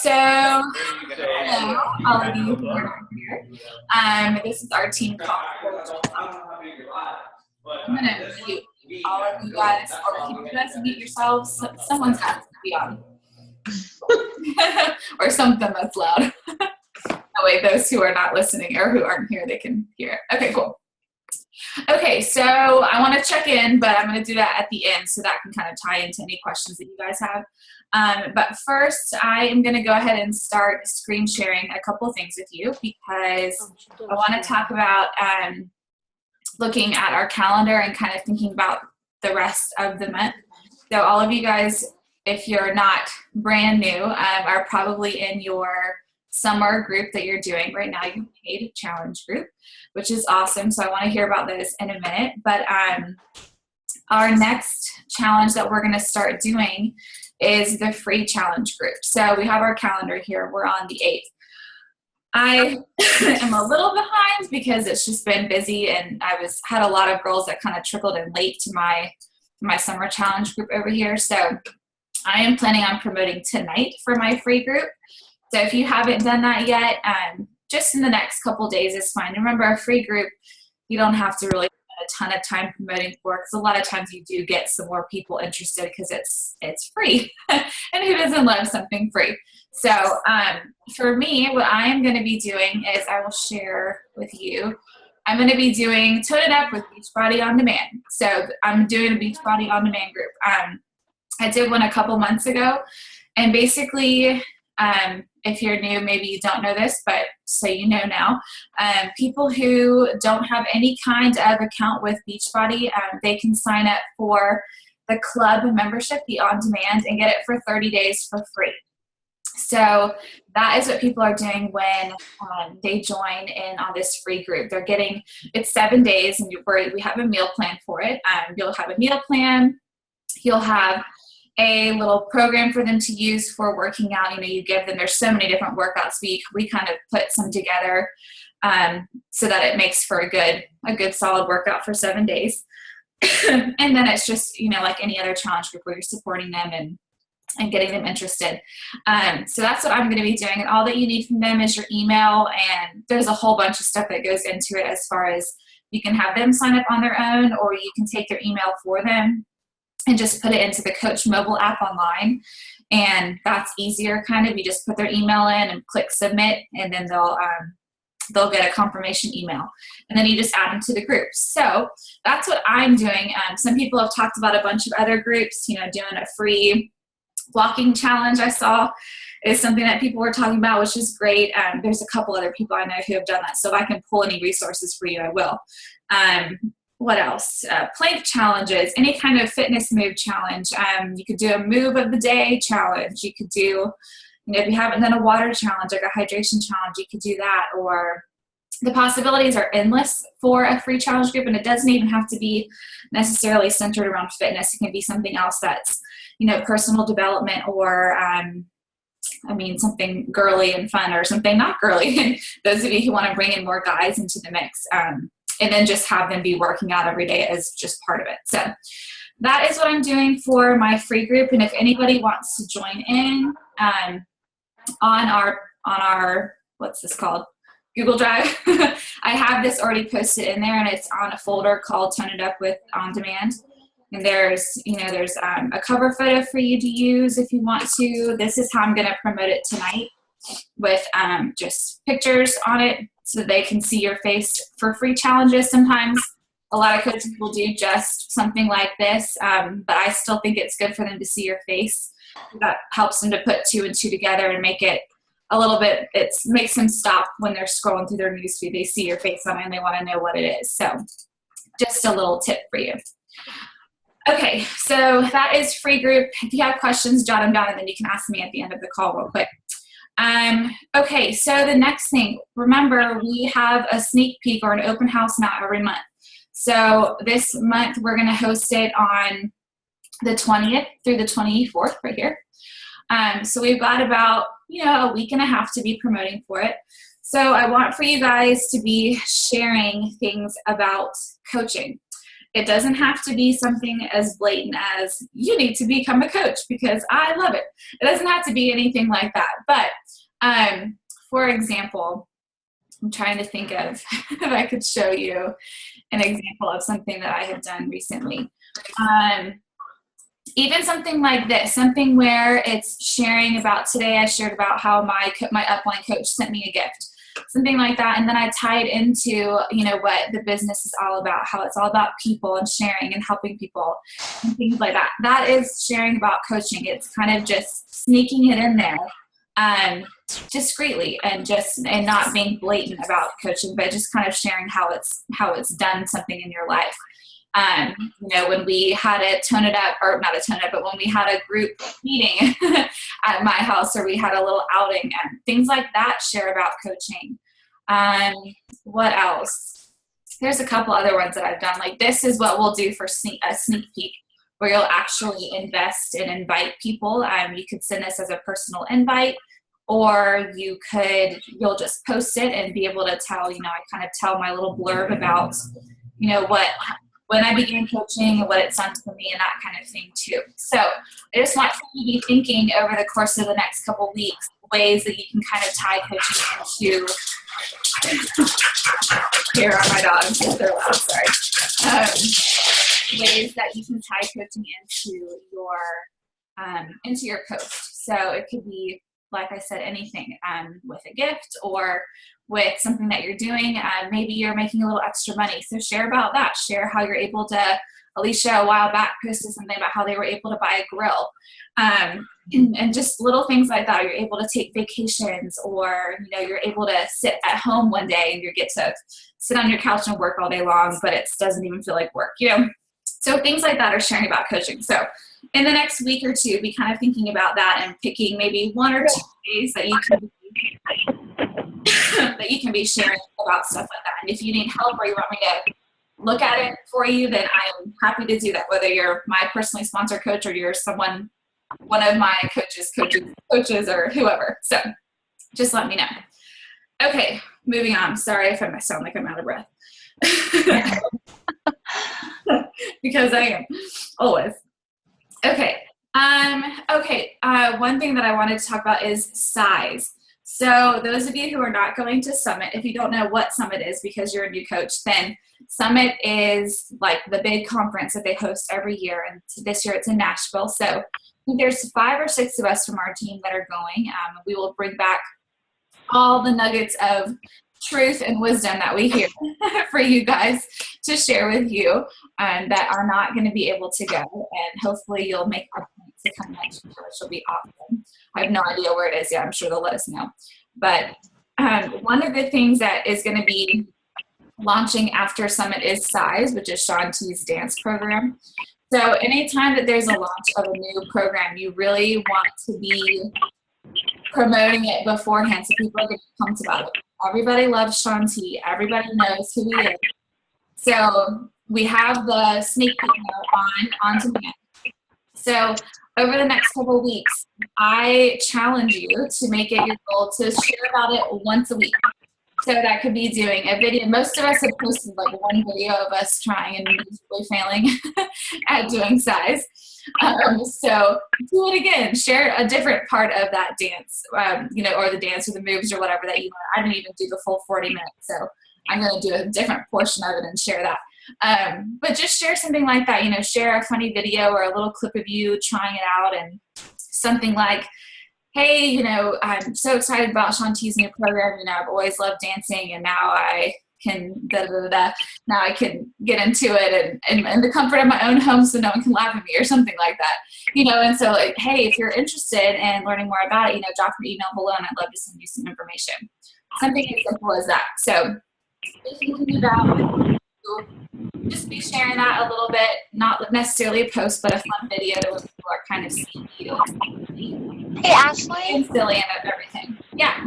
So, hello, all of you who are here. This is our team call. I'm going to mute all of you guys, or can you guys mute yourselves? Someone's got to be on. Or something that's loud. That way those who are not listening or who aren't here, they can hear it. Okay, cool. Okay, so I want to check in, but I'm going to do that at the end so that can kind of tie into any questions that you guys have. But first, I am going to go ahead and start screen sharing a couple things with you because I want to talk about looking at our calendar and kind of thinking about the rest of the month. So all of you guys, if you're not brand new, are probably in your summer group that you're doing right now, your paid challenge group, which is awesome. So I want to hear about those in a minute. But our next challenge that we're going to start doing is the free challenge group. So we have our calendar here. We're on the 8th. I am a little behind because it's just been busy, and I had a lot of girls that kind of trickled in late to my summer challenge group over here. So I am planning on promoting tonight for my free group. So if you haven't done that yet, just in the next couple days is fine. Remember, a free group, you don't have to really spend a ton of time promoting for, because a lot of times you do get some more people interested because it's free. And who doesn't love something free? So for me, what I am going to be doing is I will share with you. I'm going to be doing Tone It Up with Beachbody On Demand. So I'm doing a Beachbody On Demand group. I did one a couple months ago, and basically, if you're new, maybe you don't know this, but so you know now, people who don't have any kind of account with Beachbody, they can sign up for the club membership, the On Demand, and get it for 30 days for free. So that is what people are doing when they join in on this free group. They're getting, it's 7 days, and we have a meal plan for it. You'll have a meal plan. You'll have a little program for them to use for working out. You know, you give them, there's so many different workouts. We kind of put some together so that it makes for a good solid workout for 7 days. And then it's just, you know, like any other challenge group where you're supporting them and getting them interested. So that's what I'm going to be doing. And all that you need from them is your email. And there's a whole bunch of stuff that goes into it, as far as you can have them sign up on their own, or you can take their email for them and just put it into the Coach mobile app online. And that's easier, kind of. You just put their email in and click submit, and then they'll get a confirmation email. And then you just add them to the group. So that's what I'm doing. Some people have talked about a bunch of other groups, you know, doing a free blocking challenge. I saw is something that people were talking about, which is great. There's a couple other people I know who have done that. So if I can pull any resources for you, I will. What else? Plank challenges, any kind of fitness move challenge. You could do a move of the day challenge. You could do, you know, if you haven't done a water challenge, like a hydration challenge, you could do that. Or the possibilities are endless for a free challenge group, and it doesn't even have to be necessarily centered around fitness. It can be something else that's, you know, personal development, or something girly and fun, or something not girly. Those of you who want to bring in more guys into the mix. And then just have them be working out every day as just part of it. So that is what I'm doing for my free group. And if anybody wants to join in on our what's this called? Google Drive. I have this already posted in there, and it's on a folder called Tone It Up with On Demand. And there's a cover photo for you to use if you want to. This is how I'm going to promote it tonight, with just pictures on it, so they can see your face for free challenges. Sometimes a lot of coaches will do just something like this, but I still think it's good for them to see your face. That helps them to put 2 and 2 together and make it a little bit, it makes them stop when they're scrolling through their newsfeed. They see your face on it and they want to know what it is. So just a little tip for you. Okay, so that is free group. If you have questions, jot them down, and then you can ask me at the end of the call real quick. Okay, so the next thing, remember, we have a sneak peek or an open house now every month. So this month we're going to host it on the 20th through the 24th right here. So we've got about, a week and a half to be promoting for it. So I want for you guys to be sharing things about coaching. It doesn't have to be something as blatant as you need to become a coach because I love it. It doesn't have to be anything like that. But for example, I'm trying to think of if I could show you an example of something that I have done recently. Even something like this, something where it's sharing about, today I shared about how my upline coach sent me a gift, something like that. And then I tied into, what the business is all about, how it's all about people and sharing and helping people and things like that. That is sharing about coaching. It's kind of just sneaking it in there discreetly and not being blatant about coaching, but just kind of sharing how it's done something in your life. When we had a Tone It Up, or not a Tone It Up, but when we had a group meeting at my house, or we had a little outing and things like that, share about coaching. What else? There's a couple other ones that I've done. Like, this is what we'll do for a sneak peek, where you'll actually invest and invite people. You could send this as a personal invite, or you'll just post it and be able to tell, I kind of tell my little blurb about, when I began coaching and what it's done for me and that kind of thing too. So I just want you to be thinking over the course of the next couple weeks, ways that you can kind of tie coaching into, here are my dogs, they're loud, sorry. Ways that you can tie coaching into your post. So it could be, like I said, anything with a gift or with something that you're doing. Maybe you're making a little extra money. So share about that. Share how you're able to, Alicia a while back posted something about how they were able to buy a grill. And just little things like that. You're able to take vacations, or, you're able to sit at home one day and you get to sit on your couch and work all day long, but it doesn't even feel like work, So things like that are sharing about coaching. So in the next week or two, be kind of thinking about that and picking maybe 1 or 2 days that you can be sharing about stuff like that. And if you need help or you want me to look at it for you, then I'm happy to do that, whether you're my personally sponsored coach or you're one of my coaches or whoever. So just let me know. Okay, moving on. Sorry if I sound like I'm out of breath. Because I am, always. Okay. One thing that I wanted to talk about is size. So those of you who are not going to Summit, if you don't know what Summit is because you're a new coach, then Summit is like the big conference that they host every year. And this year it's in Nashville. So there's 5 or 6 of us from our team that are going. We will bring back all the nuggets of truth and wisdom that we hear for you guys to share with you that are not going to be able to go. And hopefully you'll make a point to come next year, which will be awesome. I have no idea where it is yet. I'm sure they'll let us know. But one of the things that is going to be launching after Summit is Size, which is Shaun T's dance program. So anytime that there's a launch of a new program, you really want to be promoting it beforehand so people are getting pumped about it. Everybody loves Shaun T. Everybody knows who he is. So we have the sneak peek on demand. So over the next couple of weeks, I challenge you to make it your goal to share about it once a week. So that could be doing a video. Most of us have posted like one video of us trying and miserably failing at doing size. So do it again. Share a different part of that dance, or the dance or the moves or whatever that you want. I didn't even do the full 40 minutes, so I'm going to do a different portion of it and share that. But just share something like that. Share a funny video or a little clip of you trying it out, and something like, hey, I'm so excited about Shaun T's new program. I've always loved dancing, and now I can now I can get into it and in the comfort of my own home, so no one can laugh at me or something like that. And so like, hey, if you're interested in learning more about it, drop your email below and I'd love to send you some information. Something as simple as that. So be thinking about, just be sharing that a little bit, not necessarily a post, but a fun video where people are kind of seeing you. Hey, Ashley. And silly and everything. Yeah.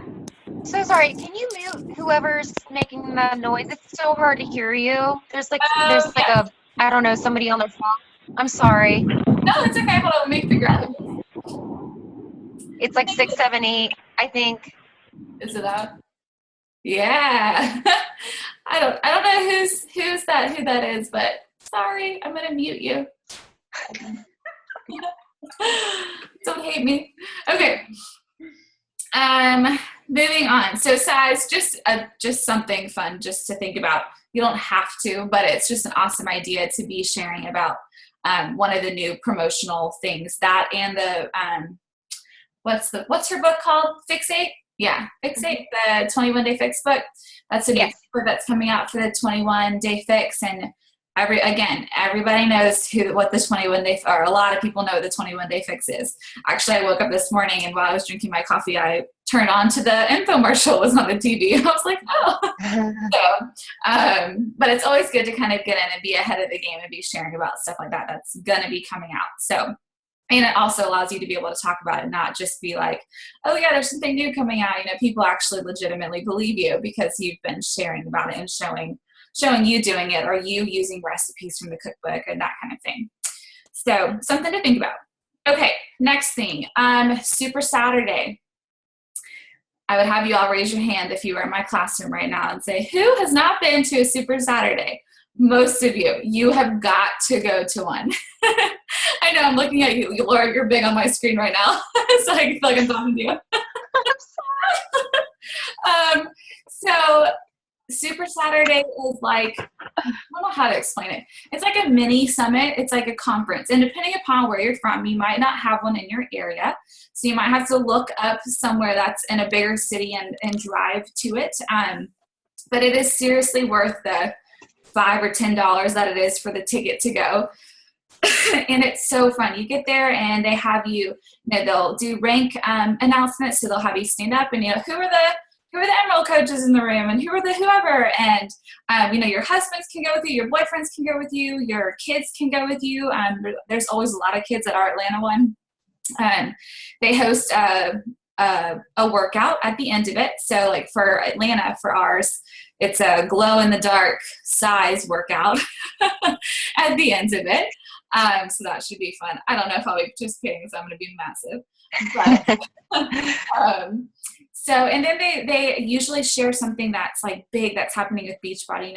So sorry, can you mute whoever's making that noise? It's so hard to hear you. There's a, I don't know, somebody on their phone. I'm sorry. No, it's okay. Hold on, let me figure out. It's like 6, 7, 8, I think. Is it that? Yeah. I don't know who that is, but Sorry, I'm gonna mute you. Don't hate me. Okay. Moving on. So size, just something fun just to think about. You don't have to, but it's just an awesome idea to be sharing about one of the new promotional things. That and the what's her book called? Fixate? Yeah, Fixate, the 21-day fix book. That's a new book that's coming out for the 21-day fix. And everybody knows what the 21-day, or a lot of people know what the 21-day fix is. Actually, I woke up this morning and while I was drinking my coffee, I turned on to the infomercial was on the TV. I was like, oh. But it's always good to kind of get in and be ahead of the game and be sharing about stuff like that that's going to be coming out. So, and it also allows you to be able to talk about it, not just be like, oh yeah, there's something new coming out. People actually legitimately believe you because you've been sharing about it and showing you doing it, or you using recipes from the cookbook and that kind of thing. So something to think about. Okay, next thing, Super Saturday. I would have you all raise your hand if you were in my classroom right now and say, who has not been to a Super Saturday? Most of you have got to go to one. I know, I'm looking at you, Laura, you're big on my screen right now, so I feel like I'm talking to you. So Super Saturday is like, I don't know how to explain it. It's like a mini summit. It's like a conference. And depending upon where you're from, you might not have one in your area. So you might have to look up somewhere that's in a bigger city and drive to it. But it is seriously worth the $5 or $10 that it is for the ticket to go. And it's so fun. You get there and they have you, they'll do rank announcements. So they'll have you stand up and, who are the Emerald coaches in the room and who are the whoever. And, your husbands can go with you, your boyfriends can go with you, your kids can go with you. There's always a lot of kids at our Atlanta one. They host a workout at the end of it. So like for Atlanta, for ours, it's a glow in the dark size workout at the end of it. So that should be fun. I don't know if I'll be participating because I'm going to be massive. But, so, and then they usually share something that's like big that's happening with Beachbody.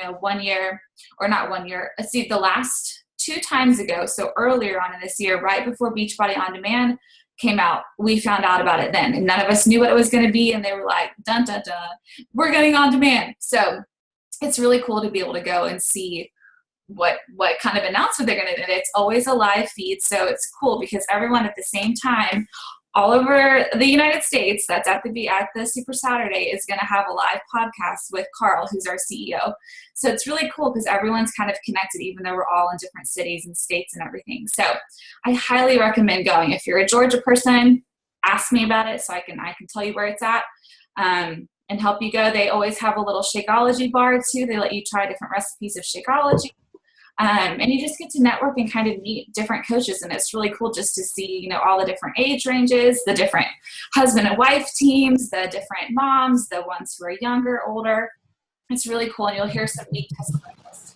The last 2 times ago, so earlier on in this year, right before Beachbody On Demand came out, we found out about it then. And none of us knew what it was going to be. And they were like, dun, dun, dun, we're getting On Demand. So it's really cool to be able to go and see what kind of announcement they're going to do. It's always a live feed. So it's cool because everyone at the same time, all over the United States, that's at the Super Saturday, is going to have a live podcast with Carl, who's our CEO. So it's really cool because everyone's kind of connected, even though we're all in different cities and states and everything. So I highly recommend going. If you're a Georgia person, ask me about it so I can tell you where it's at and help you go. They always have a little Shakeology bar too. They let you try different recipes of Shakeology. And you just get to network and kind of meet different coaches. And it's really cool just to see, all the different age ranges, the different husband and wife teams, the different moms, the ones who are younger, older. It's really cool. And you'll hear some neat testimonies,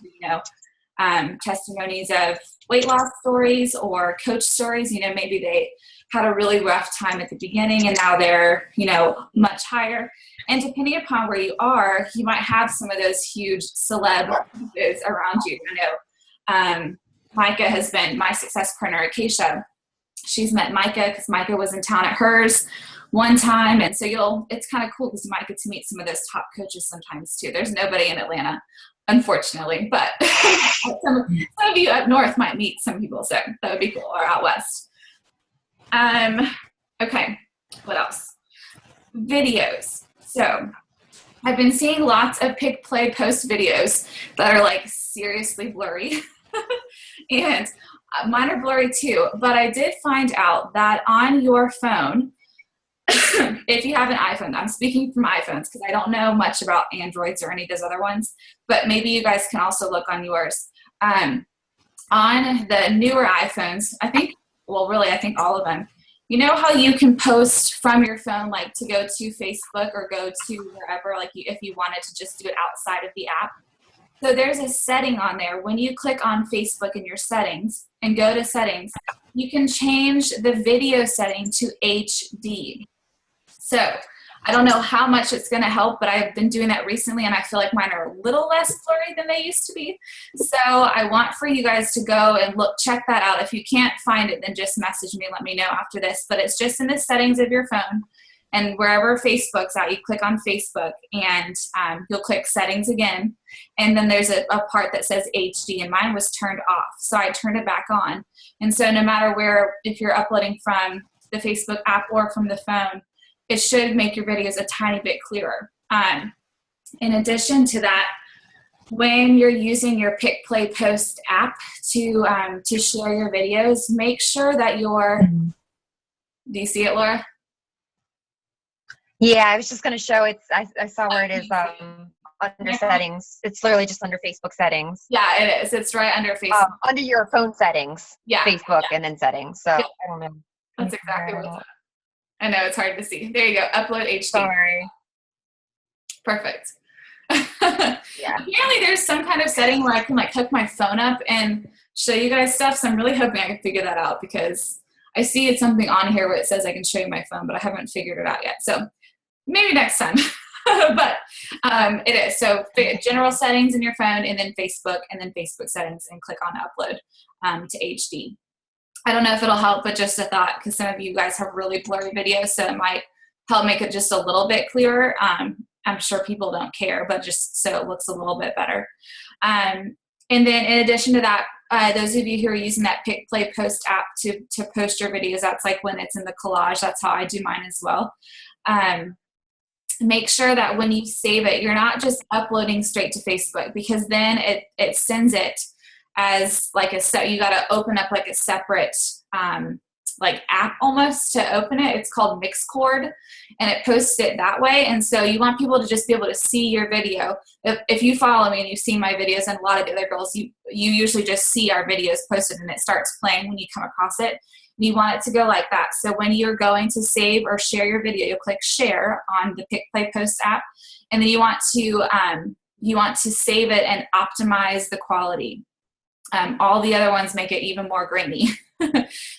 testimonies of weight loss stories or coach stories. Maybe they had a really rough time at the beginning and now they're, much higher. And depending upon where you are, you might have some of those huge celeb around you. Micah has been my success partner, Acacia. She's met Micah because Micah was in town at hers one time. And so it's kind of cool because you might get to meet some of those top coaches sometimes too. There's nobody in Atlanta, unfortunately, but some of you up north might meet some people. So that would be cool, or out west. Okay. What else? Videos. So I've been seeing lots of pick, play, post videos that are like seriously blurry. And mine are blurry too, but I did find out that on your phone, if you have an iPhone, I'm speaking from iPhones because I don't know much about Androids or any of those other ones, but maybe you guys can also look on yours. On the newer iPhones, I think all of them, you know how you can post from your phone, like to go to Facebook or go to wherever, like if you wanted to just do it outside of the app. So there's a setting on there. When you click on Facebook in your settings and go to settings, you can change the video setting to HD. So I don't know how much it's going to help, but I've been doing that recently and I feel like mine are a little less blurry than they used to be. So I want for you guys to go and check that out. If you can't find it, then just message me, let me know after this. But it's just in the settings of your phone, and wherever Facebook's at, you click on Facebook and you'll click settings again. And then there's a part that says HD, and mine was turned off. So I turned it back on. And so no matter where, if you're uploading from the Facebook app or from the phone, it should make your videos a tiny bit clearer. In addition to that, when you're using your Pick, Play, Post app to share your videos, make sure that do you see it, Laura? Yeah, I was just going to show I saw where it is under settings. It's literally just under Facebook settings. Yeah, it is. It's right under Facebook. Under your phone settings. Yeah. Facebook and then settings. So I don't know. That's exactly what it's at. I know, it's hard to see. There you go. Upload HD. Sorry. Perfect. Yeah. Apparently there's some kind of setting where I can hook my phone up and show you guys stuff. So I'm really hoping I can figure that out, because I see it's something on here where it says I can show you my phone, but I haven't figured it out yet. So maybe next time. But it is. So general settings in your phone, and then Facebook, and then Facebook settings, and click on upload to HD. I don't know if it'll help, but just a thought, because some of you guys have really blurry videos, so it might help make it just a little bit clearer. I'm sure people don't care, but just so it looks a little bit better. And then in addition to that, those of you who are using that Pick, Play, Post app to post your videos, that's like when it's in the collage. That's how I do mine as well. Make sure that when you save it, you're not just uploading straight to Facebook, because then it sends it as you got to open up a separate app almost to open it. It's called Mixcord, and it posts it that way. And so you want people to just be able to see your video. If you follow me and you've seen my videos, and a lot of the other girls, you usually just see our videos posted and it starts playing when you come across it. And you want it to go like that. So when you're going to save or share your video, you'll click share on the Pick, Play, Post app, and then you want to save it and optimize the quality. All the other ones make it even more grainy.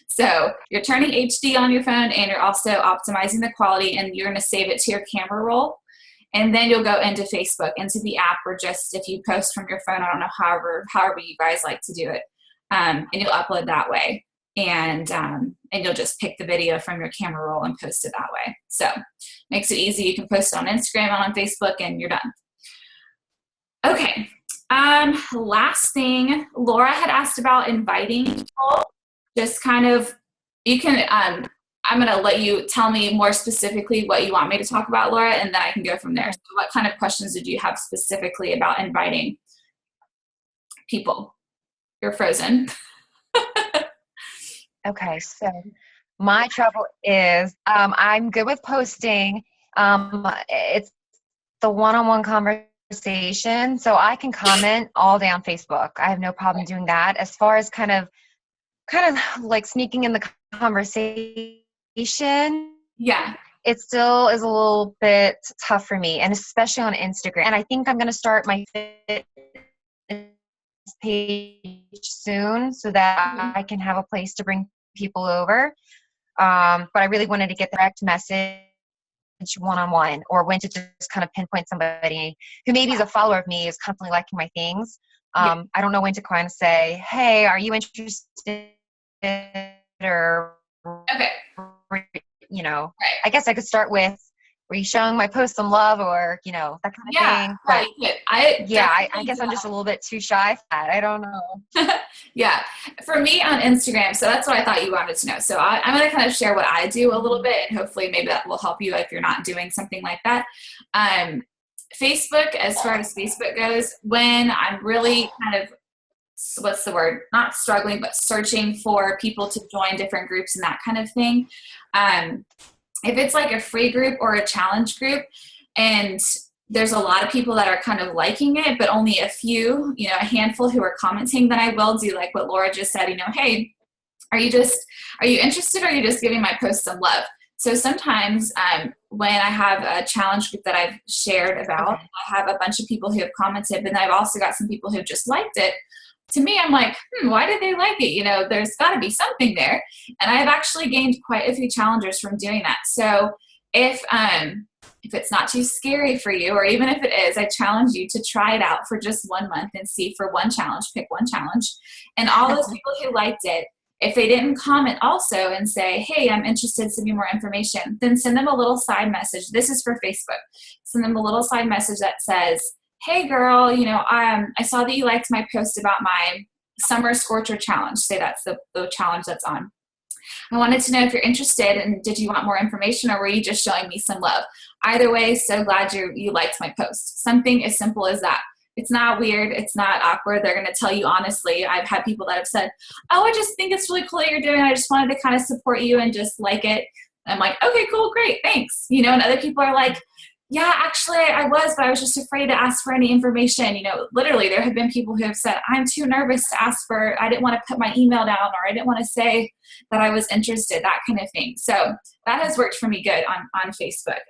So you're turning HD on your phone, and you're also optimizing the quality, and you're going to save it to your camera roll. And then you'll go into Facebook, into the app, or just if you post from your phone, I don't know, however you guys like to do it. And you'll upload that way. And you'll just pick the video from your camera roll and post it that way. So makes it easy. You can post it on Instagram, on Facebook, and you're done. Okay. Last thing, Laura had asked about inviting people. Just kind of, you can, I'm going to let you tell me more specifically what you want me to talk about, Laura, and then I can go from there. So what kind of questions did you have specifically about inviting people? You're frozen. Okay, so my trouble is I'm good with posting. It's the one-on-one conversation, so I can comment all day on Facebook. I have no problem doing that. As far as kind of sneaking in the conversation, yeah, it still is a little bit tough for me, and especially on Instagram. And I think I'm going to start my fitness page soon so that I can have a place to bring people over. But I really wanted to get the direct message one-on-one, or when to just kind of pinpoint somebody who maybe is a follower of me, is constantly liking my things. I don't know when to kind of say, hey, are you interested? Or, okay. Right. I guess I could start with, were you showing my post some love, or, that kind of thing. But right. I guess I'm just a little bit too shy for that. I don't know. Yeah. For me on Instagram, so that's what I thought you wanted to know. So I'm going to kind of share what I do a little bit, and hopefully maybe that will help you if you're not doing something like that. Facebook, as far as Facebook goes, when I'm really kind of, what's the word? Not struggling, but searching for people to join different groups and that kind of thing. If it's like a free group or a challenge group, and there's a lot of people that are kind of liking it, but only a few, a handful who are commenting, then I will do like what Laura just said, hey, are you interested, or are you just giving my post some love? So sometimes when I have a challenge group that I've shared about, I have a bunch of people who have commented, but then I've also got some people who have just liked it. To me, I'm like, why did they like it? There's got to be something there. And I've actually gained quite a few challengers from doing that. So if if it's not too scary for you, or even if it is, I challenge you to try it out for just 1 month and see for one challenge, pick one challenge. And all those people who liked it, if they didn't comment also and say, hey, I'm interested, send me more information, then send them a little side message. This is for Facebook. Send them a little side message that says, hey girl, I saw that you liked my post about my summer scorcher challenge. Say that's the challenge that's on. I wanted to know if you're interested, and did you want more information, or were you just showing me some love? Either way, so glad you liked my post. Something as simple as that. It's not weird. It's not awkward. They're going to tell you honestly. I've had people that have said, oh, I just think it's really cool that you're doing it. I just wanted to kind of support you and just like it. I'm like, okay, cool, great, thanks. And other people are like, yeah, actually I was, but I was just afraid to ask for any information. Literally there have been people who have said, I'm too nervous to ask I didn't want to put my email down, or I didn't want to say that I was interested, that kind of thing. So that has worked for me good on Facebook,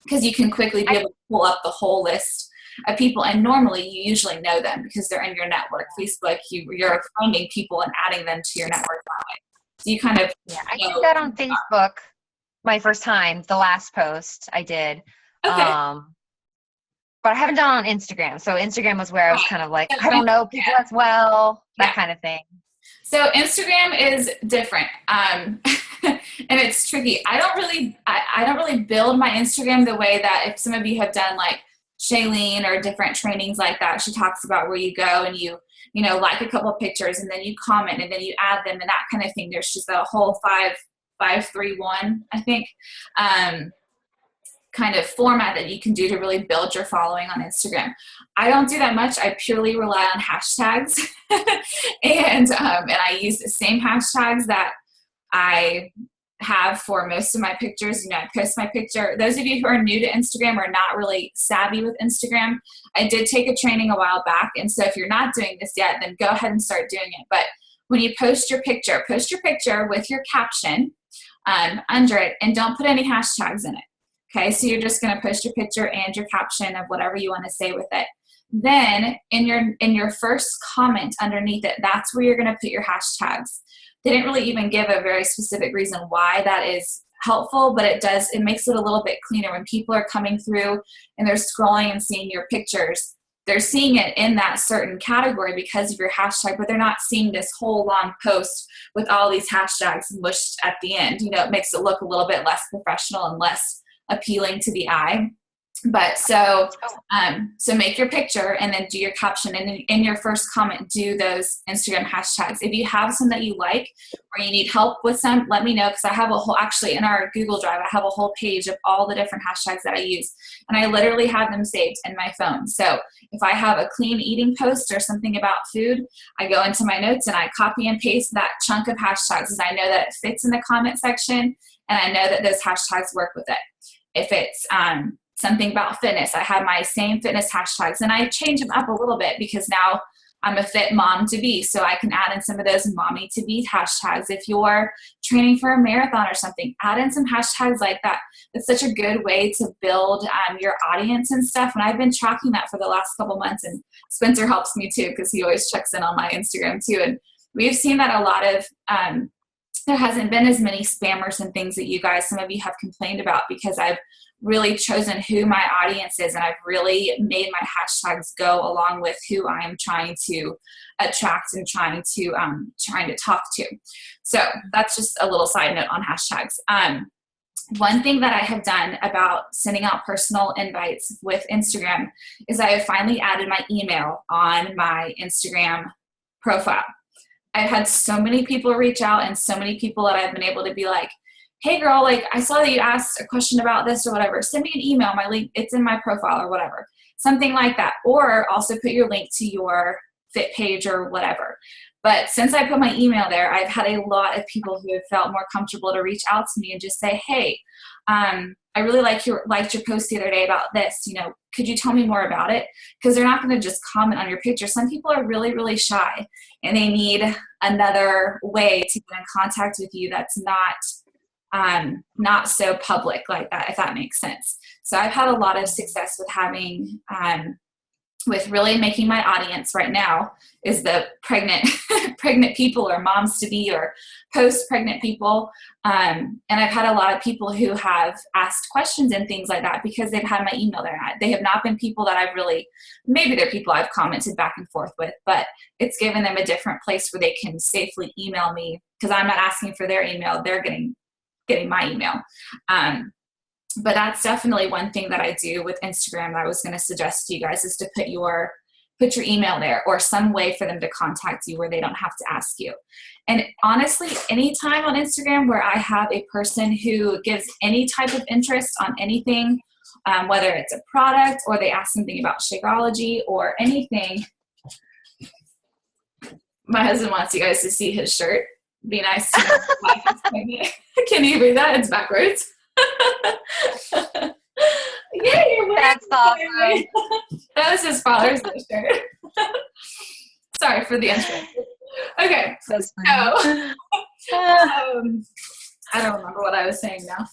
because you can quickly be able to pull up the whole list of people, and normally you usually know them because they're in your network. Facebook, you're finding people and adding them to your network that way. So you kind of I did that on Facebook my first time, the last post I did. Okay. But I haven't done it on Instagram. So Instagram was where I was kind of like, I don't know people as well, that kind of thing. So Instagram is different. And it's tricky. I don't really build my Instagram the way that if some of you have done like Shailene or different trainings like that, she talks about where you go and you like a couple of pictures and then you comment and then you add them and that kind of thing. There's just a whole 5-3-1, I think, kind of format that you can do to really build your following on Instagram. I don't do that much. I purely rely on hashtags and I use the same hashtags that I have for most of my pictures. I post my picture. Those of you who are new to Instagram or not really savvy with Instagram, I did take a training a while back. And so if you're not doing this yet, then go ahead and start doing it. But when you post your picture with your caption under it, and don't put any hashtags in it. Okay, so you're just going to post your picture and your caption of whatever you want to say with it. Then in your first comment underneath it, that's where you're going to put your hashtags. They didn't really even give a very specific reason why that is helpful, but it makes it a little bit cleaner when people are coming through and they're scrolling and seeing your pictures. They're seeing it in that certain category because of your hashtag, but they're not seeing this whole long post with all these hashtags mushed at the end. It makes it look a little bit less professional and less appealing to the eye. But so make your picture and then do your caption, and in your first comment do those Instagram hashtags. If you have some that you like or you need help with some, let me know, because I have actually in our Google Drive I have a whole page of all the different hashtags that I use, and I literally have them saved in my phone. So if I have a clean eating post or something about food, I go into my notes and I copy and paste that chunk of hashtags, because I know that it fits in the comment section and I know that those hashtags work with it. If it's something about fitness, I have my same fitness hashtags, and I change them up a little bit because now I'm a fit mom to be, so I can add in some of those mommy to be hashtags. If you're training for a marathon or something, add in some hashtags like that. It's such a good way to build your audience and stuff. And I've been tracking that for the last couple months, and Spencer helps me too because he always checks in on my Instagram too. And we've seen that a lot of there hasn't been as many spammers and things that some of you have complained about, because I've really chosen who my audience is, and I've really made my hashtags go along with who I'm trying to attract and trying to talk to. So that's just a little side note on hashtags. One thing that I have done about sending out personal invites with Instagram is I have finally added my email on my Instagram profile. I've had so many people reach out and so many people that I've been able to be like, hey girl, like I saw that you asked a question about this or whatever. Send me an email. My link, it's in my profile or whatever. Something like that. Or also put your link to your fit page or whatever. But since I put my email there, I've had a lot of people who have felt more comfortable to reach out to me and just say, hey, I really liked your post the other day about this. Could you tell me more about it? Because they're not going to just comment on your picture. Some people are really, really shy and they need another way to get in contact with you that's not so public like that, if that makes sense. So I've had a lot of success with having with really making my audience right now is the pregnant pregnant people or moms to be or post-pregnant people. And I've had a lot of people who have asked questions and things like that because they've had my email there. They have not been people that I've really, maybe they're people I've commented back and forth with, but it's given them a different place where they can safely email me because I'm not asking for their email. They're getting my email. But that's definitely one thing that I do with Instagram that I was going to suggest to you guys is to put your email there or some way for them to contact you where they don't have to ask you. And honestly, anytime on Instagram where I have a person who gives any type of interest on anything, whether it's a product or they ask something about Shakeology or anything, my husband wants you guys to see his shirt. Be nice to me. Can you read that? It's backwards. Yeah, That's awesome. That was his father's shirt. Sorry for the intro. Okay, That's so I don't remember what I was saying now.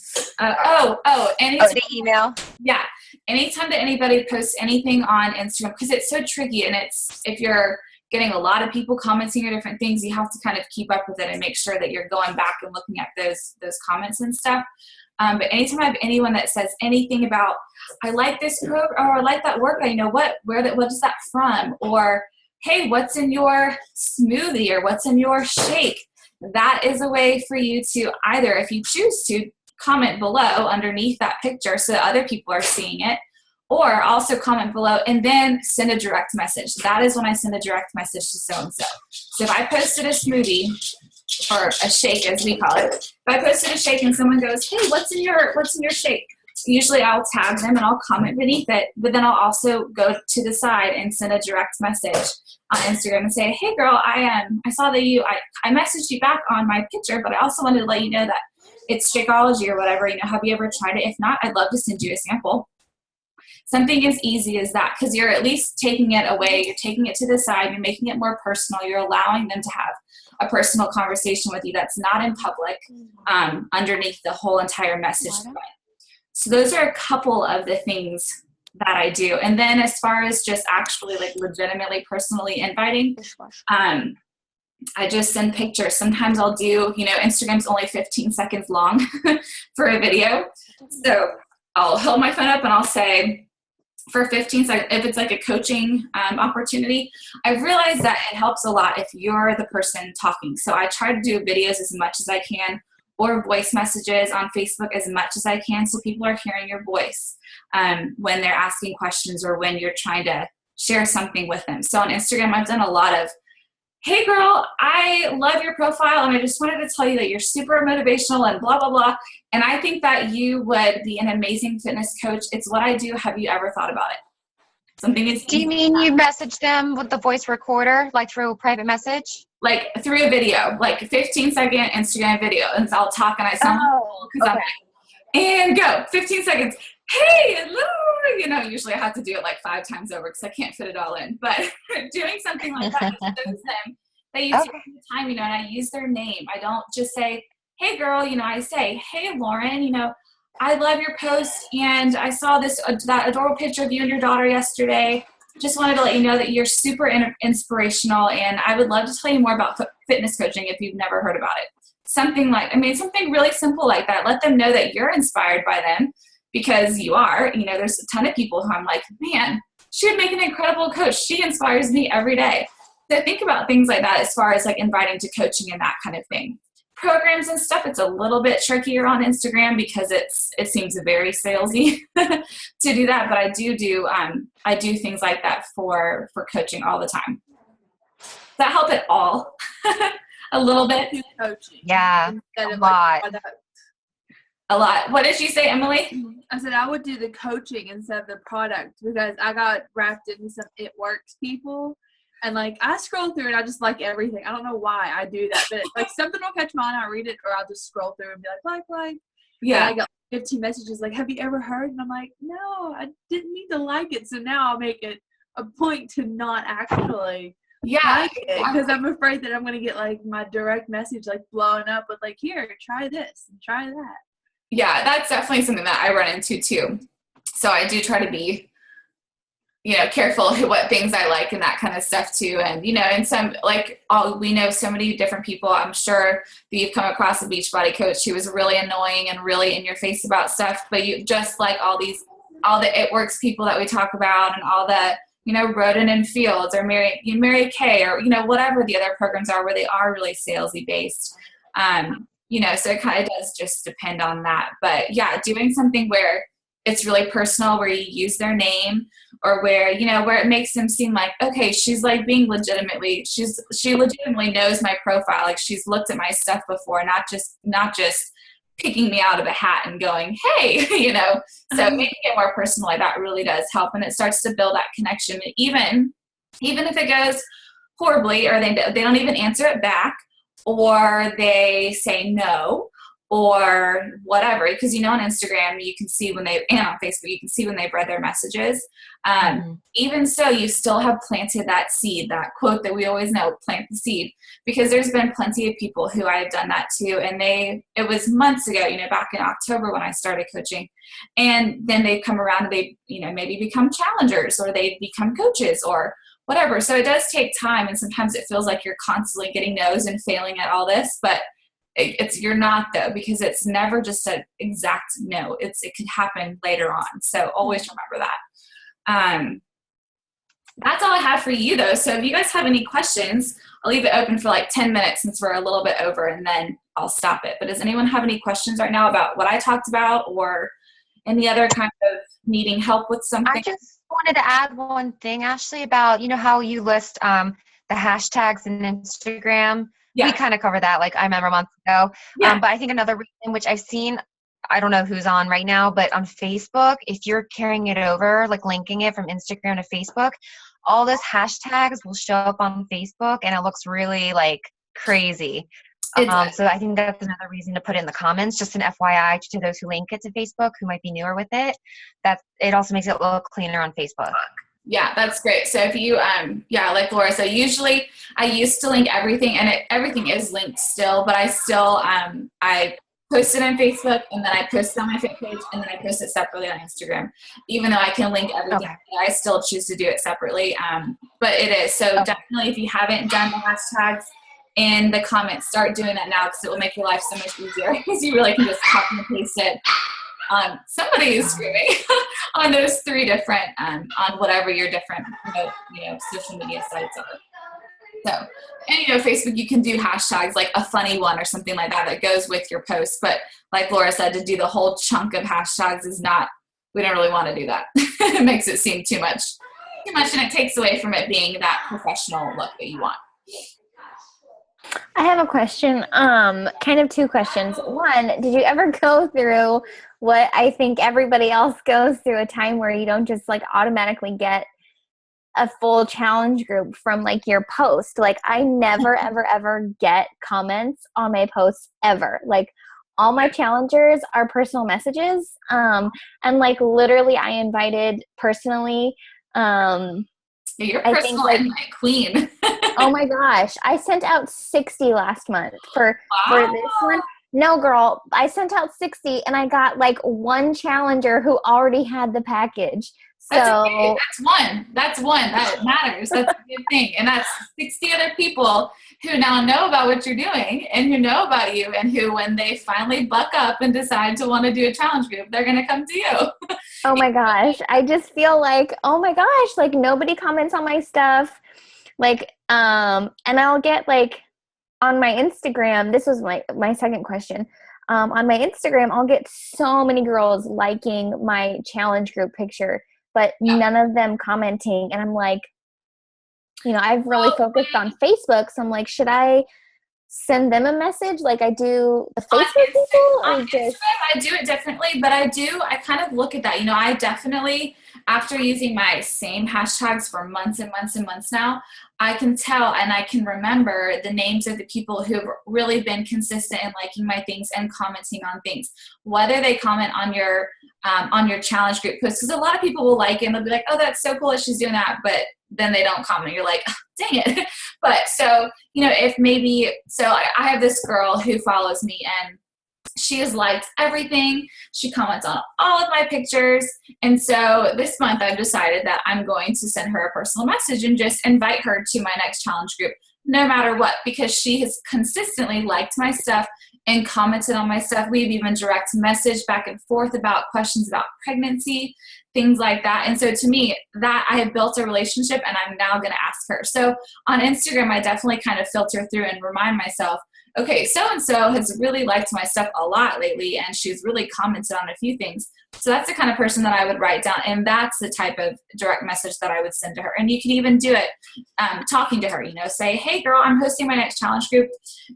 Anytime, the email. Yeah, anytime that anybody posts anything on Instagram, because it's so tricky, and it's if you're getting a lot of people commenting or different things, you have to kind of keep up with it and make sure that you're going back and looking at those comments and stuff. But anytime I have anyone that says anything about, I like this program or I like that workout, what is that from? Or, hey, what's in your smoothie or what's in your shake? That is a way for you to either, if you choose to, comment below underneath that picture so that other people are seeing it, or also comment below and then send a direct message. That is when I send a direct message to so-and-so. So if I posted a smoothie, or a shake as we call it. If I posted a shake and someone goes, hey, what's in your shake? Usually I'll tag them and I'll comment beneath it, but then I'll also go to the side and send a direct message on Instagram and say, hey girl, I saw that I messaged you back on my picture, but I also wanted to let you know that it's Shakeology or whatever, have you ever tried it? If not, I'd love to send you a sample. Something as easy as that, because you're at least taking it away, you're taking it to the side, you're making it more personal, you're allowing them to have a personal conversation with you that's not in public underneath the whole entire message thread. So those are a couple of the things that I do. And then as far as just actually like legitimately personally inviting, I just send pictures. Sometimes I'll do, Instagram's only 15 seconds long for a video. So I'll hold my phone up and I'll say, for 15 seconds, if it's like a coaching opportunity, I've realized that it helps a lot if you're the person talking. So I try to do videos as much as I can, or voice messages on Facebook as much as I can, so people are hearing your voice when they're asking questions or when you're trying to share something with them. So on Instagram, I've done a lot of, hey girl, I love your profile and I just wanted to tell you that you're super motivational and blah, blah, blah. And I think that you would be an amazing fitness coach. It's what I do. Have you ever thought about it? Something is. Do you mean you message them with the voice recorder, like through a private message? Like through a video, like a 15-second Instagram video. And so I'll talk and I sound because I'm like, and go, 15 seconds. Hey, hello. Usually I have to do it like 5 times over because I can't fit it all in. But doing something like that just shows them that you take the time, and I use their name. I don't just say, hey, girl, I say, hey, Lauren, I love your post, and I saw that adorable picture of you and your daughter yesterday. Just wanted to let you know that you're super inspirational, and I would love to tell you more about fitness coaching if you've never heard about it. Something really simple like that. Let them know that you're inspired by them. Because you are, there's a ton of people who I'm like, man, she would make an incredible coach. She inspires me every day. So think about things like that as far as like inviting to coaching and that kind of thing. Programs and stuff, it's a little bit trickier on Instagram because it seems very salesy to do that. But I do things like that for coaching all the time. Does that help at all? A little bit? Coaching. Yeah, a lot. A lot. What did you say, Emily? I said I would do the coaching instead of the product because I got wrapped into some It Works people. And I scroll through and I just like everything. I don't know why I do that, but something will catch my eye, I'll read it, or I'll just scroll through and be like. Yeah. And I got 15 messages like, have you ever heard? And I'm like, no, I didn't need to like it. So now I'll make it a point to not actually like it because I'm afraid that I'm going to get my direct message blowing up with here, try this and try that. Yeah, that's definitely something that I run into too. So I do try to be careful what things I like and that kind of stuff too. And, and some, we know so many different people. I'm sure that you've come across a Beachbody coach who was really annoying and really in your face about stuff, but you just like all the It Works people that we talk about and all the, Roden and Fields or Mary Kay or, whatever the other programs are where they are really salesy based. So it kind of does just depend on that. But yeah, doing something where it's really personal, where you use their name or where it makes them seem like, okay, she's like being she legitimately knows my profile. Like she's looked at my stuff before, not just picking me out of a hat and going, hey, so making it more personal like that really does help. And it starts to build that connection. And even if it goes horribly or they don't even answer it back or they say no, or whatever, because on Instagram you can see and on Facebook you can see when they've read their messages. Even so, you still have planted that seed, that quote that we always know, plant the seed, because there's been plenty of people who I have done that too, and it was months ago, back in October when I started coaching, and then they come around and they maybe become challengers or they become coaches or whatever. So it does take time, and sometimes it feels like you're constantly getting no's and failing at all this, but you're not though, because it's never just an exact no. It can happen later on. So always remember that. That's all I have for you though. So if you guys have any questions, I'll leave it open for like 10 minutes since we're a little bit over, and then I'll stop it. But does anyone have any questions right now about what I talked about or any other kind of needing help with something? I just wanted to add one thing, Ashley, about, how you list the hashtags in Instagram. Yeah. We kind of covered that, I remember months ago. Yeah. But I think another reason, which I've seen, I don't know who's on right now, but on Facebook, if you're carrying it over, linking it from Instagram to Facebook, all those hashtags will show up on Facebook, and it looks really, crazy. So I think that's another reason to put it in the comments, just an FYI to those who link it to Facebook who might be newer with it. It also makes it look cleaner on Facebook. Yeah, that's great. So if you, like Laura said, usually I used to link everything, and everything is linked still, but I still, I post it on Facebook, and then I post it on my Facebook page, and then I post it separately on Instagram. Even though I can link everything, okay, I still choose to do it separately. But it is. So definitely, if you haven't done the hashtags in the comments, start doing that now, because it will make your life so much easier, because you really can just copy and paste it. Somebody is screaming on those 3 different, on whatever your different, social media sites are. So, and Facebook, you can do hashtags, like a funny one or something like that goes with your post. But like Laura said, to do the whole chunk of hashtags we don't really want to do that. It makes it seem too much, and it takes away from it being that professional look that you want. I have a question, kind of 2 questions. One, did you ever go through what I think everybody else goes through, a time where you don't just automatically get a full challenge group from your post? I never, ever, ever get comments on my posts ever. All my challengers are personal messages. And literally I invited personally, you're personal invite queen. Oh my gosh. I sent out 60 last month for this one. No, girl, I sent out 60 and I got 1 challenger who already had the package. So that's okay. That's one. That matters. That's a good thing. And that's 60 other people who now know about what you're doing and who know about you, and who, when they finally buck up and decide to want to do a challenge group, they're going to come to you. Oh my gosh. I just feel oh my gosh, nobody comments on my stuff. And I'll get on my Instagram, this was my second question. On my Instagram, I'll get so many girls liking my challenge group picture, but none of them commenting. And I'm I've really focused on Facebook. So I'm should I send them a message like I do the Facebook people? Or just I do it differently, but I kind of look at that. I definitely, after using my same hashtags for months and months and months now, I can tell and I can remember the names of the people who've really been consistent in liking my things and commenting on things, whether they comment on your challenge group posts. Because a lot of people will like it and they'll be like, oh, that's so cool that she's doing that, but then they don't comment. You're like, oh, dang it. But so, if maybe, so I have this girl who follows me, and She has liked everything. She comments on all of my pictures. And so this month I've decided that I'm going to send her a personal message and just invite her to my next challenge group, no matter what, because she has consistently liked my stuff and commented on my stuff. We've even direct messaged back and forth about questions about pregnancy, things like that. And so to me, that I have built a relationship, and I'm now going to ask her. So on Instagram, I definitely kind of filter through and remind myself, okay, so-and-so has really liked my stuff a lot lately, and she's really commented on a few things. So that's the kind of person that I would write down, and that's the type of direct message that I would send to her. And you can even do it talking to her, say, hey, girl, I'm hosting my next challenge group,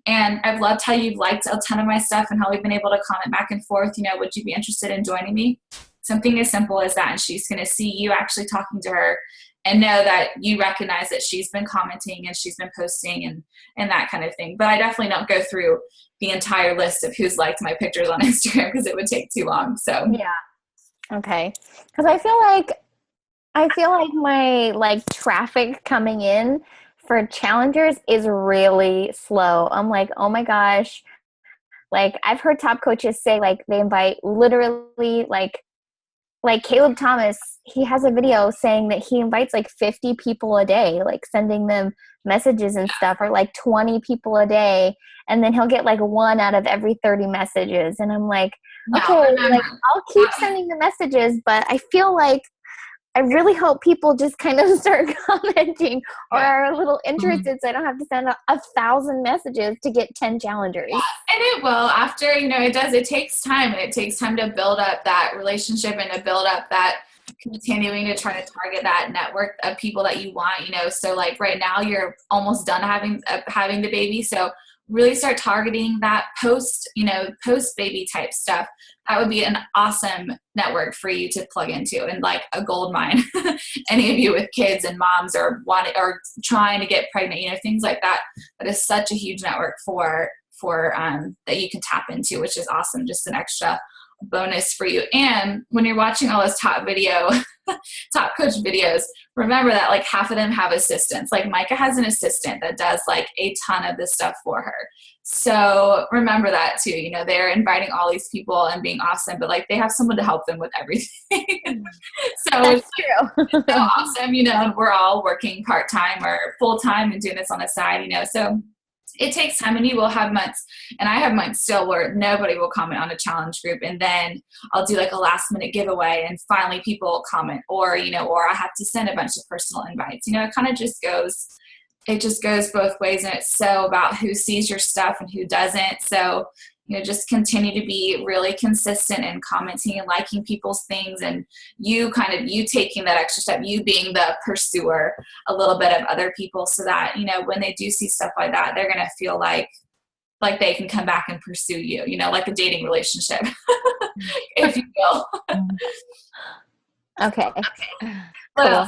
and I've loved how you've liked a ton of my stuff and how we've been able to comment back and forth. Would you be interested in joining me? Something as simple as that, and she's going to see you actually talking to her and know that you recognize that she's been commenting and she's been posting and that kind of thing. But I definitely don't go through the entire list of who's liked my pictures on Instagram because it would take too long. So Yeah. Okay. Because I feel like my traffic coming in for challengers is really slow. I'm like, oh my gosh. I've heard top coaches say they invite literally like Caleb Thomas, he has a video saying that he invites 50 people a day, sending them messages and stuff, or 20 people a day. And then he'll get one out of every 30 messages. And I'm like, okay, I'll keep sending the messages, but I feel like I really hope people just kind of start commenting or are a little interested, so I don't have to send 1,000 messages to get 10 challengers. Yeah, and it will after, it takes time, and it takes time to build up that relationship and to build up that continuing to try to target that network of people that you want, so right now you're almost done having the baby. So really start targeting that post baby type stuff. That would be an awesome network for you to plug into, and a gold mine. Any of you with kids and moms or trying to get pregnant, things like that. That is such a huge network for that you can tap into, which is awesome. Just an extra bonus for you. And when you're watching all those top coach videos, remember that half of them have assistants. Micah has an assistant that does a ton of this stuff for her. So remember that too. They're inviting all these people and being awesome, but they have someone to help them with everything. So That's true. it's so awesome. And we're all working part-time or full-time and doing this on the side, so it takes time, and you will have months, and I have months still where nobody will comment on a challenge group, and then I'll do a last minute giveaway, and finally people comment, or I have to send a bunch of personal invites. It kind of just goes both ways, and it's so about who sees your stuff and who doesn't. So just continue to be really consistent in commenting and liking people's things, and you taking that extra step, you being the pursuer a little bit of other people, so that when they do see stuff like that, they're gonna feel like they can come back and pursue you, like a dating relationship, if you will. Okay. Cool.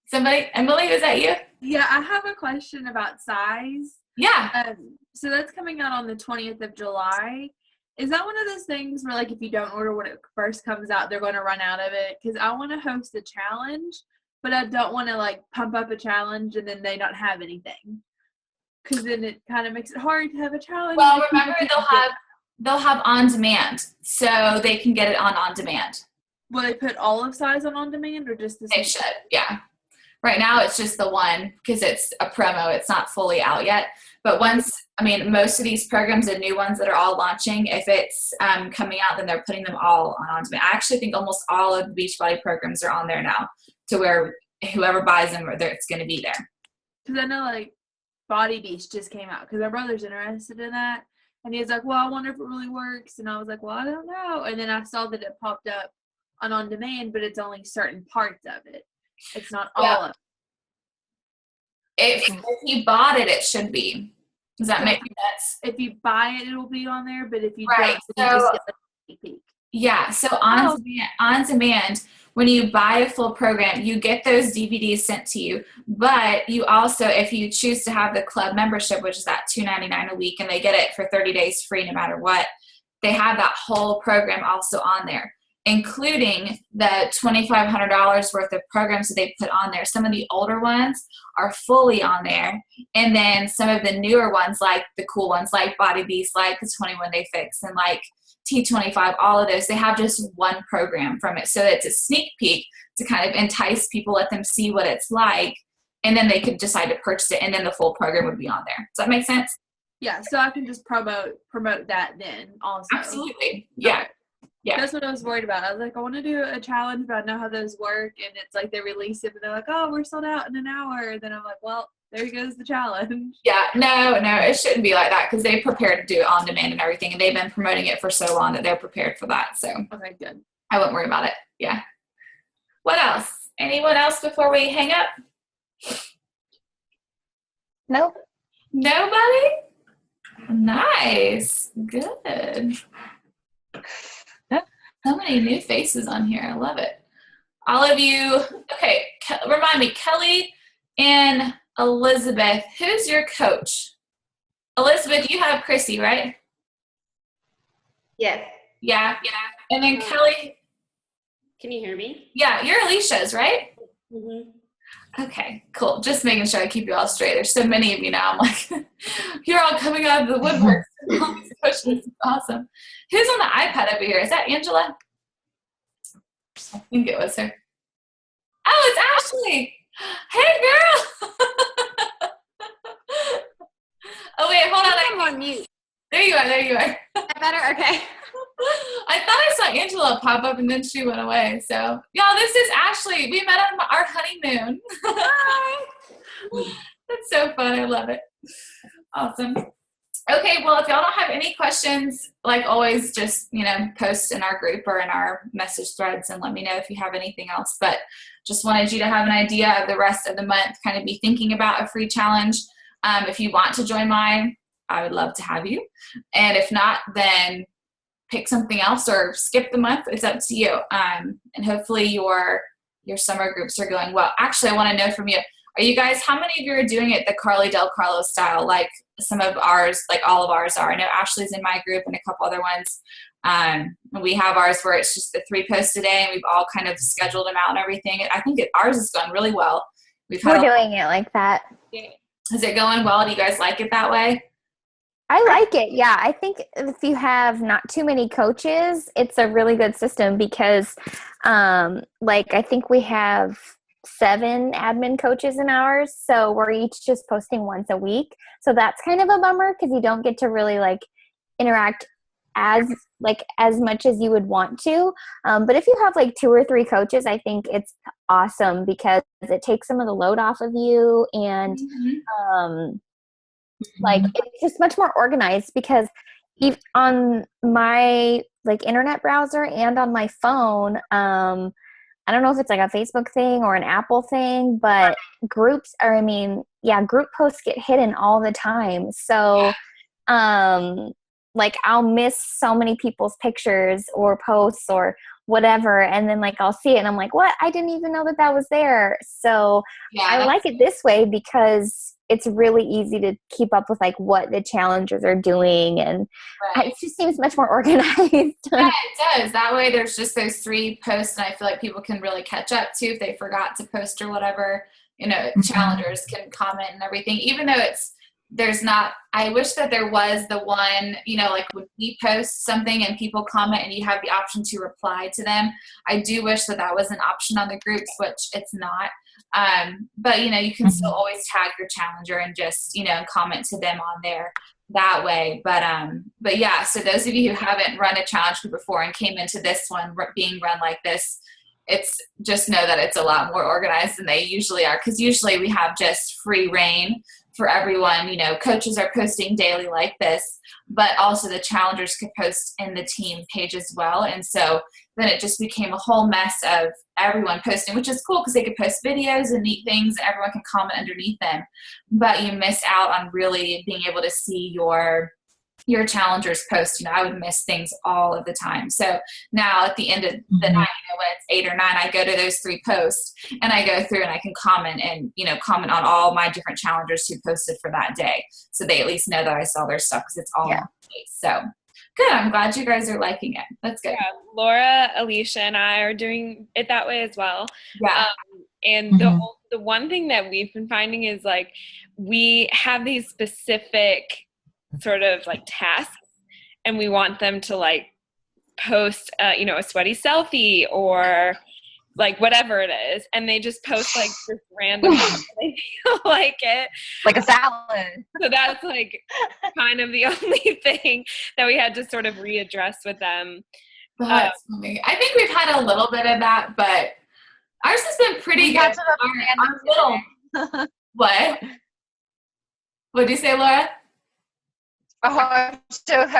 Somebody, Emily, is that you? Yeah, I have a question about size. Yeah. So that's coming out on the 20th of July. Is that one of those things where if you don't order when it first comes out, they're going to run out of it? Because I want to host a challenge, but I don't want to pump up a challenge and then they don't have anything. Because then it kind of makes it hard to have a challenge. Well, remember they'll have on demand, so they can get it on demand. Will they put all of size on demand, or just the? They should, yeah. Right now it's just the one because it's a promo. It's not fully out yet. But most of these programs, the new ones that are all launching, if it's coming out, then they're putting them all on demand. I actually think almost all of the Beachbody programs are on there now, to where whoever buys them, it's going to be there. Because I know Body Beast just came out, because my brother's interested in that. And he's like, well, I wonder if it really works. And I was like, well, I don't know. And then I saw that it popped up on demand, but it's only certain parts of it. It's not all of it. If you bought it, it should be. Does that make sense? If you buy it, it'll be on there. But if you don't, you just get the sneak peek. Yeah. So on demand, when you buy a full program, you get those DVDs sent to you. But you also, if you choose to have the club membership, which is that $2.99 a week, and they get it for 30 days free no matter what, they have that whole program also on there. including the $2,500 worth of programs that they put on there. Some of the older ones are fully on there. And then some of the newer ones, like the cool ones, like Body Beast, like the 21 Day Fix, and like T25, all of those, they have just one program from it. So it's a sneak peek to kind of entice people, let them see what it's like, and then they could decide to purchase it, and then the full program would be on there. Does that make sense? Yeah, so I can just promote that then also. Absolutely. Yeah. Yeah. That's what I was worried about. I was like, I want to do a challenge, but I know how those work. And it's like they release it, but they're like, oh, we're sold out in an hour. And then I'm like, well, there goes the challenge. Yeah, no, it shouldn't be like that because they prepared to do it on demand and everything. And they've been promoting it for so long that they're prepared for that. So Okay, good. I wouldn't worry about it. Yeah. What else? Anyone else before we hang up? Nope. Nobody? Nice. Good. So many new faces on here. I love it. All of you. Okay. Remind me, Kelly and Elizabeth, who's your coach? Elizabeth, you have Chrissy, right? Yes. Yeah. And then Kelly. Can you hear me? Yeah, you're Alicia's, right? Mm-hmm. Okay, cool. Just making sure I keep you all straight. There's so many of you now. I'm like, you're all coming out of the woodwork. All these questions. Awesome. Who's on the iPad over here? Is that Angela? I think it was her. Oh, it's Ashley. Hey, girl. Oh, wait, hold on. I'm on mute. There you are. Better? Okay. I thought I saw Angela pop up and then she went away. So, y'all, this is Ashley. We met on our honeymoon. Hi. That's so fun. I love it. Awesome. Okay, well, if y'all don't have any questions, like always, just, post in our group or in our message threads and let me know if you have anything else. But just wanted you to have an idea of the rest of the month, kind of be thinking about a free challenge. If you want to join mine, I would love to have you. And if not, then pick something else or skip the month. It's up to you. And hopefully your summer groups are going well. Actually, I want to know from you, are you guys, how many of you are doing it the Carly Del Carlo style, like some of ours, like all of ours are? I know Ashley's in my group and a couple other ones. We have ours where it's just the 3 posts a day and we've all kind of scheduled them out and everything. I think ours is going really well. We're doing it like that. Is it going well? Do you guys like it that way? I like it. Yeah. I think if you have not too many coaches, it's a really good system because, I think we have 7 admin coaches in ours. So we're each just posting once a week. So that's kind of a bummer because you don't get to really interact as much as you would want to. But if you have 2 or 3 coaches, I think it's awesome because it takes some of the load off of you and, it's just much more organized because on my internet browser and on my phone, I don't know if it's a Facebook thing or an Apple thing, but group posts get hidden all the time. So, I'll miss so many people's pictures or posts or whatever. And then I'll see it and I'm like, what? I didn't even know that was there. So I like it this way because it's really easy to keep up with what the challengers are doing. And it just seems much more organized. Yeah, it does. That way there's just those 3 posts and I feel like people can really catch up too if they forgot to post or whatever, challengers can comment and everything, even though I wish that there was the one, when we post something and people comment and you have the option to reply to them. I do wish that was an option on the groups, which it's not. But you can still always tag your challenger and just, comment to them on there that way. But yeah, so those of you who haven't run a challenge group before and came into this one being run like this, it's just know that it's a lot more organized than they usually are. Cause usually we have just free reign for everyone. Coaches are posting daily like this, but also the challengers could post in the team page as well. And so then it just became a whole mess of everyone posting, which is cool because they could post videos and neat things and everyone can comment underneath them. But you miss out on really being able to see your challengers post. I would miss things all of the time. So now at the end of the night, when it's 8 or 9, I go to those 3 posts and I go through and I can comment and, comment on all my different challengers who posted for that day. So they at least know that I saw their stuff because it's all on the place. So Good. I'm glad you guys are liking it. That's good. Yeah, Laura, Alicia, and I are doing it that way as well. Yeah. And Mhm. the one thing that we've been finding is like we have these specific sort of like tasks, and we want them to like post, you know, a sweaty selfie or like whatever it is, and they just post like this random they feel like it. Like a salad. So that's like kind of the only thing that we had to sort of readdress with them. That's funny. I think we've had a little bit of that, but ours has been pretty We good. had to reprimand Our little, what? What'd you say, Laura? Oh, I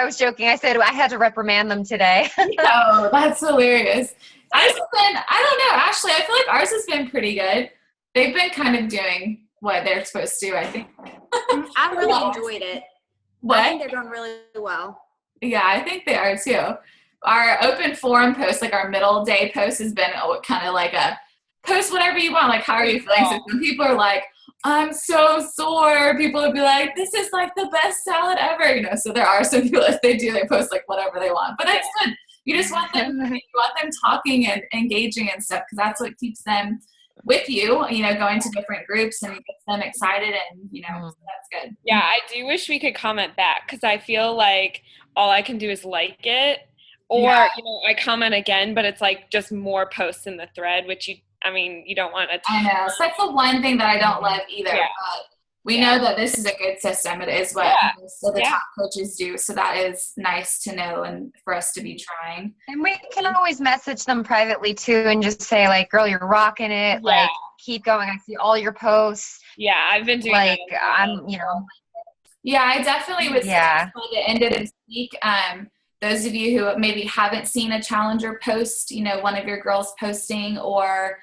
was joking. I said I had to reprimand them today. Oh, that's hilarious. Ours has been, I don't know, Ashley, I feel like ours has been pretty good. They've been kind of doing what they're supposed to, I think. I really enjoyed it. I What? think they're doing really well. Yeah, I think they are too. Our open forum post, like our middle day post, has been kind of like a post whatever you want, like how are you feeling? So some people are like, I'm so sore. People would be like, this is like the best salad ever, you know. So there are some people, if they do, they post like whatever they want. But that's good. You just want them talking and engaging and stuff, because that's what keeps them with you, you know, going to different groups and gets them excited, and you know, so that's good. Yeah, I do wish we could comment back because I feel like all I can do is like it, or Yeah. you know, I comment again, but it's like just more posts in the thread, which you don't want to. I know. So that's the one thing that I don't love either. Yeah. But we know that this is a good system. It is what most of the top coaches do. So that is nice to know and for us to be trying. And we can always message them privately too and just say like, girl, you're rocking it. Yeah. Like, keep going. I see all your posts. Yeah, I've been doing Like, that as well. I'm, you know, Yeah, I definitely would say Yeah. by the end of this week, those of you who maybe haven't seen a challenger post, you know, one of your girls posting, or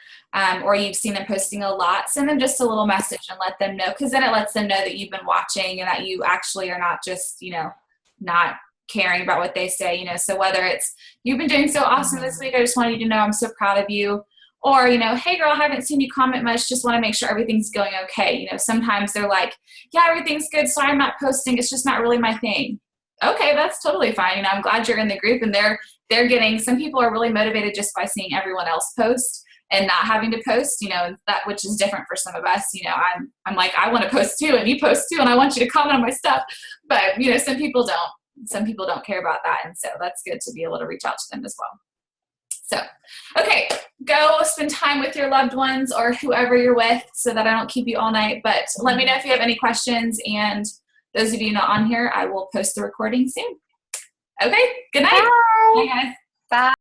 you've seen them posting a lot, send them just a little message and let them know, because then it lets them know that you've been watching and that you actually are not just, you know, not caring about what they say, you know. So whether it's you've been doing so awesome this week, I just wanted you to know I'm so proud of you, or, you know, hey girl, I haven't seen you comment much, just want to make sure everything's going okay. You know, sometimes they're like, yeah, everything's good, so I'm not posting, it's just not really my thing. Okay, that's totally fine. You know, I'm glad you're in the group, and they're getting, some people are really motivated just by seeing everyone else post and not having to post, you know, that, which is different for some of us. You know, I'm like, I want to post too, and you post too, and I want you to comment on my stuff. But, you know, some people don't care about that. And so that's good to be able to reach out to them as well. So, okay, go spend time with your loved ones or whoever you're with, so that I don't keep you all night. But let me know if you have any questions, and those of you not on here, I will post the recording soon. Okay, good night. Bye. Bye, guys. Bye.